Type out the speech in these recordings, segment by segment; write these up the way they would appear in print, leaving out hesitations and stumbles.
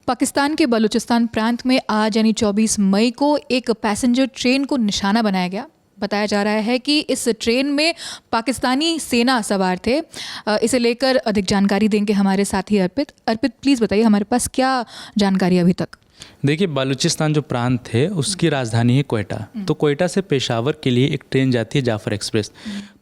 पाकिस्तान के बलूचिस्तान प्रांत में आज यानी 24 मई को एक पैसेंजर ट्रेन को निशाना बनाया गया। बताया जा रहा है कि इस ट्रेन में पाकिस्तानी सेना सवार थे। इसे लेकर अधिक जानकारी देंगे हमारे साथी अर्पित। अर्पित, प्लीज़ बताइए हमारे पास क्या जानकारी अभी तक। देखिए, बलूचिस्तान जो प्रांत है उसकी राजधानी है कोयटा। तो कोयटा से पेशावर के लिए एक ट्रेन जाती है जाफ़र एक्सप्रेस।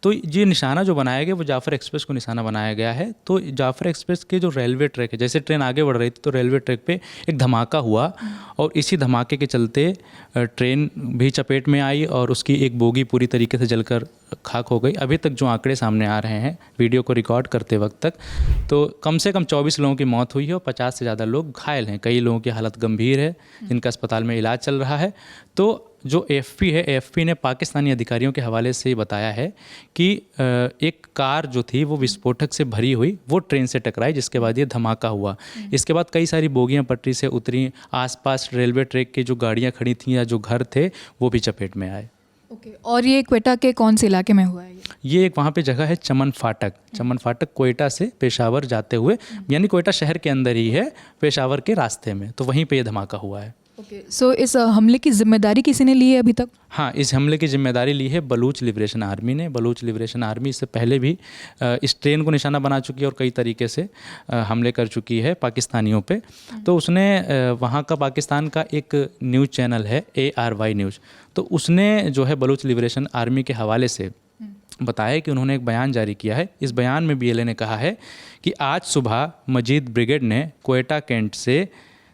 तो ये निशाना जो बनाया गया वो जाफ़र एक्सप्रेस को निशाना बनाया गया है। तो जाफ़र एक्सप्रेस के जो रेलवे ट्रैक है, जैसे ट्रेन आगे बढ़ रही थी तो रेलवे ट्रैक पे एक धमाका हुआ और इसी धमाके के चलते ट्रेन भी चपेट में आई और उसकी एक बोगी पूरी तरीके से जलकर खाक हो गई। अभी तक जो आंकड़े सामने आ रहे हैं वीडियो को रिकॉर्ड करते वक्त तक, तो कम से कम 24 लोगों की मौत हुई है और 50 से ज़्यादा लोग घायल हैं। कई लोगों की हालत गंभीर है जिनका अस्पताल में इलाज चल रहा है। तो जो एएफपी है, एएफपी ने पाकिस्तानी अधिकारियों के हवाले से बताया है कि एक कार जो थी वो विस्फोटक से भरी हुई वो ट्रेन से टकराई, जिसके बाद ये धमाका हुआ। इसके बाद कई सारी बोगियां पटरी से उतरी, आसपास रेलवे ट्रैक की जो गाड़ियां खड़ी थीं या जो घर थे वो भी चपेट में आए। ओके, और ये क्वेटा के कौन से इलाके में हुआ है? ये एक वहाँ पे जगह है चमन फाटक। चमन फाटक कोयटा से पेशावर जाते हुए, यानी कोयटा शहर के अंदर ही है, पेशावर के रास्ते में, तो वहीं पे ये धमाका हुआ है। ओके, सो इस हमले की जिम्मेदारी किसी ने ली है अभी तक? हाँ, इस हमले की जिम्मेदारी ली है बलूच लिबरेशन आर्मी ने। बलूच लिबरेशन आर्मी इससे पहले भी इस ट्रेन को निशाना बना चुकी है और कई तरीके से हमले कर चुकी है पाकिस्तानियों पे। तो उसने वहाँ का पाकिस्तान का एक न्यूज़ चैनल है ARY न्यूज़, तो उसने जो है बलूच लिबरेशन आर्मी के हवाले से बताया कि उन्होंने एक बयान जारी किया है। इस बयान में BLA ने कहा है कि आज सुबह मजीद ब्रिगेड ने कोयटा कैंट से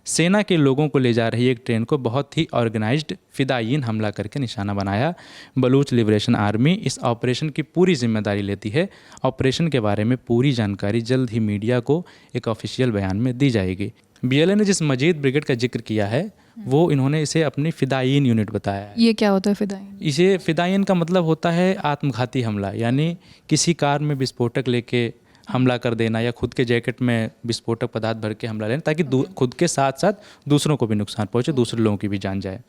सेना के लोगों को ले जा रही एक ट्रेन को बहुत ही ऑर्गेनाइज्ड फिदायीन हमला करके निशाना बनाया। बलूच लिबरेशन आर्मी इस ऑपरेशन की पूरी जिम्मेदारी लेती है। ऑपरेशन के बारे में पूरी जानकारी जल्द ही मीडिया को एक ऑफिशियल बयान में दी जाएगी। BLA ने जिस मजीद ब्रिगेड का जिक्र किया है वो इन्होंने इसे अपनी फिदायीन यूनिट बताया है। ये क्या होता है फिदायीन? इसे फिदायीन का मतलब होता है आत्मघाती हमला, यानी किसी कार में विस्फोटक लेके हमला कर देना या खुद के जैकेट में विस्फोटक पदार्थ भर के हमला लेना, ताकि खुद के साथ साथ दूसरों को भी नुकसान पहुंचे, दूसरे लोगों की भी जान जाए।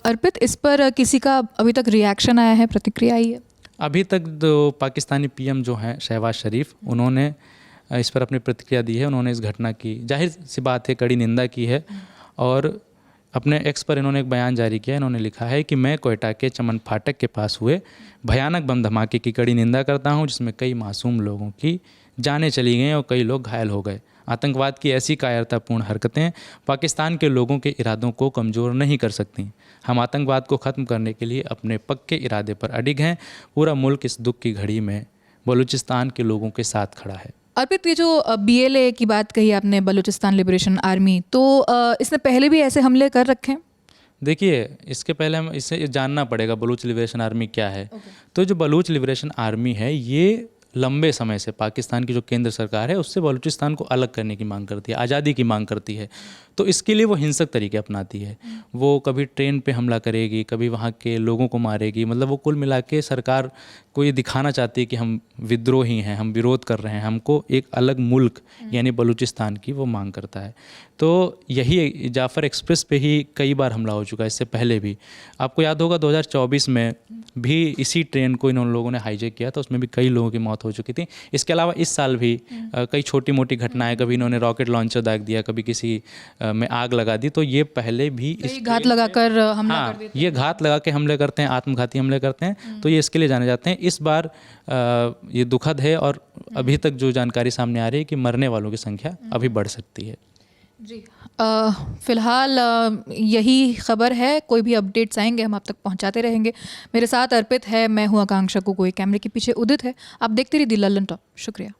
अर्पित, इस पर किसी का अभी तक रिएक्शन आया है, प्रतिक्रिया आई है? अभी तक जो पाकिस्तानी PM जो हैं शहबाज शरीफ, उन्होंने इस पर अपनी प्रतिक्रिया दी है। उन्होंने इस घटना की जाहिर सी बात है कड़ी निंदा की है और अपने X पर इन्होंने एक बयान जारी किया। इन्होंने लिखा है कि मैं कोयटा के चमन फाटक के पास हुए भयानक बम धमाके की कड़ी निंदा करता हूं, जिसमें कई मासूम लोगों की जानें चली गईं और कई लोग घायल हो गए। आतंकवाद की ऐसी कायरतापूर्ण हरकतें पाकिस्तान के लोगों के इरादों को कमज़ोर नहीं कर सकती। हम आतंकवाद को ख़त्म करने के लिए अपने पक्के इरादे पर अडिग हैं। पूरा मुल्क इस दुख की घड़ी में बलूचिस्तान के लोगों के साथ खड़ा है। अर्पित, ये जो BLA की बात कही आपने, बलूचिस्तान लिबरेशन आर्मी, तो इसने पहले भी ऐसे हमले कर रखे हैं? देखिए, इसके पहले हम इसे जानना पड़ेगा बलूच लिबरेशन आर्मी क्या है। तो जो बलूच लिबरेशन आर्मी है ये लंबे समय से पाकिस्तान की जो केंद्र सरकार है उससे बलूचिस्तान को अलग करने की मांग करती है, आज़ादी की मांग करती है। तो इसके लिए वो हिंसक तरीके अपनाती है। वो कभी ट्रेन पे हमला करेगी, कभी वहाँ के लोगों को मारेगी। मतलब वो कुल मिला के सरकार को ये दिखाना चाहती है कि हम विद्रोही हैं, हम विरोध कर रहे हैं, हमको एक अलग मुल्क यानी बलूचिस्तान की वो मांग करता है। तो यही जाफ़र एक्सप्रेस पे ही कई बार हमला हो चुका है, इससे पहले भी। आपको याद होगा 2024 में भी इसी ट्रेन को इन लोगों ने हाईजैक किया था, उसमें भी कई लोगों की मौत हो चुकी थी। इसके अलावा इस साल भी कई छोटी मोटी घटनाएं, कभी इन्होंने रॉकेट लॉन्चर दाग दिया, कभी किसी में आग लगा दी। तो ये पहले भी इस घात लगाकर हमला कर देते हैं। ये घात लगा के हमले करते हैं, आत्मघाती हमले करते हैं। तो ये इसके लिए जाने जाते हैं। इस बार ये दुखद है और अभी तक जो जानकारी सामने आ रही है कि मरने वालों की संख्या अभी बढ़ सकती है। जी, फ़िलहाल यही खबर है। कोई भी अपडेट्स आएंगे हम आप तक पहुंचाते रहेंगे। मेरे साथ अर्पित है, मैं हूँ आकांक्षा गोगोई, कैमरे के पीछे उदित है। आप देखते रहिए दी लल्लन टॉप। शुक्रिया।